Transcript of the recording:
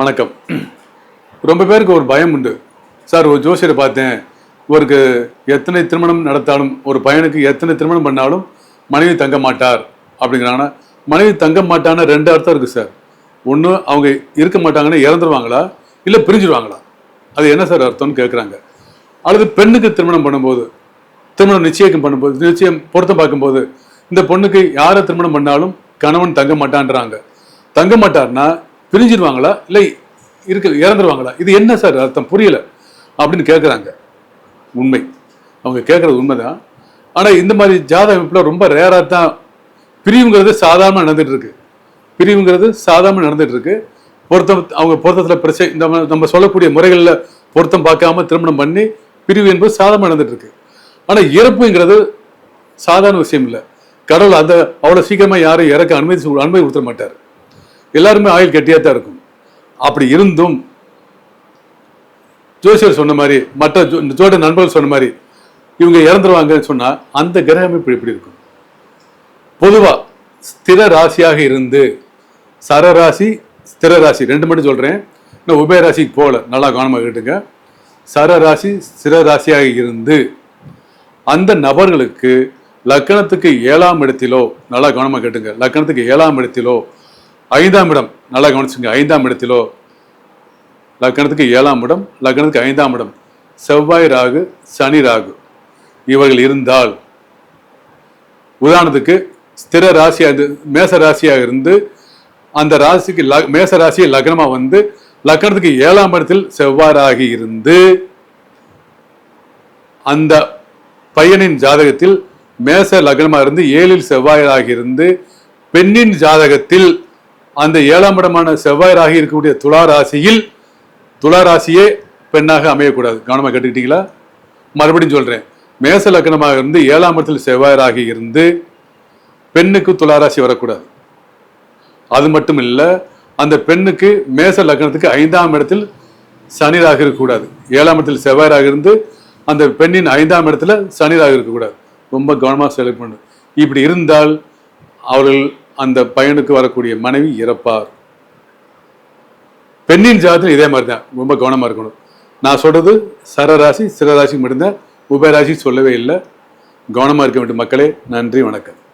வணக்கம். ரொம்ப பேருக்கு ஒரு பயம் உண்டு. சார், ஒரு ஜோசியரை பார்த்தேன், இவருக்கு எத்தனை திருமணம் நடத்தாலும், ஒரு பையனுக்கு எத்தனை திருமணம் பண்ணாலும் மனைவி தங்க மாட்டார் அப்படிங்கிறாங்கன்னா, மனைவி தங்க மாட்டான்னு ரெண்டு அர்த்தம் இருக்குது சார். ஒன்று, அவங்க இருக்க மாட்டாங்கன்னா இறந்துருவாங்களா, இல்லை பிரிஞ்சிடுவாங்களா? அது என்ன சார் அர்த்தம்னு கேட்குறாங்க. அல்லது பெண்ணுக்கு திருமணம் பண்ணும்போது, திருமணம் நிச்சயம் பண்ணும்போது, நிச்சயம் பொருத்தம் பார்க்கும்போது, இந்த பொண்ணுக்கு யாரை திருமணம் பண்ணாலும் கணவன் தங்க மாட்டான்றாங்க. தங்க மாட்டார்னா பிரிஞ்சிடுவாங்களா, இல்லை இறந்துருவாங்களா? இது என்ன சார் அர்த்தம், புரியல அப்படின்னு கேட்குறாங்க. உண்மை, அவங்க கேட்குறது உண்மைதான். ஆனால் இந்த மாதிரி ஜாத அமைப்பில் ரொம்ப ரேராக தான் பிரிவுங்கிறது சாதாரணமாக நடந்துட்டு இருக்கு. பிரிவுங்கிறது சாதாரணமாக நடந்துட்டு இருக்கு. பொருத்தம், அவங்க பொருத்தத்தில் பிரச்சனை, இந்த நம்ம சொல்லக்கூடிய முறைகளில் பொருத்தம் பார்க்காம திருமணம் பண்ணி பிரிவு என்பது சாதாரணமாக நடந்துட்டு இருக்கு. ஆனால் இறப்புங்கிறது சாதாரண விஷயம் இல்லை. கடவுள் அந்த அவ்வளோ சீக்கிரமாக யாரும் இறக்க அனுமதி கொடுத்துட மாட்டார். எல்லாருமே ஆயுள் கட்டியாக தான் இருக்கும். அப்படி இருந்தும் ஜோசியர் சொன்ன மாதிரி, மற்ற ஜோட நண்பர்கள் சொன்ன மாதிரி இவங்க இறந்துருவாங்கன்னு சொன்னா அந்த கிரக அமைப்பு எப்படி இருக்கும்? பொதுவா ஸ்திர ராசியாக இருந்து, சரராசி ஸ்திர ராசி ரெண்டு மட்டும் சொல்றேன், இன்னும் உபயராசிக்கு போகல, நல்லா கவனமாக கேட்டுங்க. சரராசி ஸ்திர ராசியாக இருந்து அந்த நபர்களுக்கு லக்கணத்துக்கு 7ஆம் இடத்திலோ, நல்லா கவனமாக கேட்டுங்க, லக்கணத்துக்கு 7ஆம் இடத்திலோ 5ஆம் இடம், நல்லா கவனிச்சுங்க, 5ஆம் இடத்திலோ, லக்கணத்துக்கு 7ஆம் இடம், லக்கணத்துக்கு 5ஆம் இடம் செவ்வாய் ராகு சனி ராகு இவர்கள் இருந்தால், உதாரணத்துக்கு ஸ்திர ராசியாக மேச ராசியாக இருந்து அந்த ராசிக்கு மேச ராசியை லக்னமா வந்து லக்கணத்துக்கு 7ஆம் இடத்தில் செவ்வாய் ராகி இருந்து அந்த பையனின் ஜாதகத்தில் மேச லக்னமாக இருந்து 7இல் செவ்வாய் ராகி இருந்து பெண்ணின் ஜாதகத்தில் அந்த 7ஆம் இடமான செவ்வாய் ராகி இருக்கக்கூடிய துலா ராசியே பெண்ணாக அமையக்கூடாது. கவனமாக கேட்டுக்கிட்டீங்களா? மறுபடியும் சொல்றேன், மேச லக்னமாக இருந்து 7ஆம் இடத்தில் செவ்வாய் ராகி இருந்து பெண்ணுக்கு துலா ராசி வரக்கூடாது. அது மட்டும் இல்லை, அந்த பெண்ணுக்கு மேச லக்னத்துக்கு 5ஆம் இடத்தில் சனி ராகு இருக்கக்கூடாது. 7ஆம் இடத்தில் செவ்வாய் ராகு இருந்து அந்த பெண்ணின் 5ஆம் இடத்துல சனி ராகு இருக்கக்கூடாது. ரொம்ப கவனமாக செலக்ட் பண்ணு. இப்படி இருந்தால் அவர்கள் அந்த பையனுக்கு வரக்கூடிய மனைவி இறப்பார். பெண்ணின் ஜாதகத்தில் இதே மாதிரி தான், ரொம்ப கவனமாக இருக்கணும். நான் சொல்றது சரராசி சிறராசி மட்டும்தான், உபயராசி சொல்லவே இல்லை. கவனமாக இருக்க வேண்டும் மக்களே. நன்றி, வணக்கம்.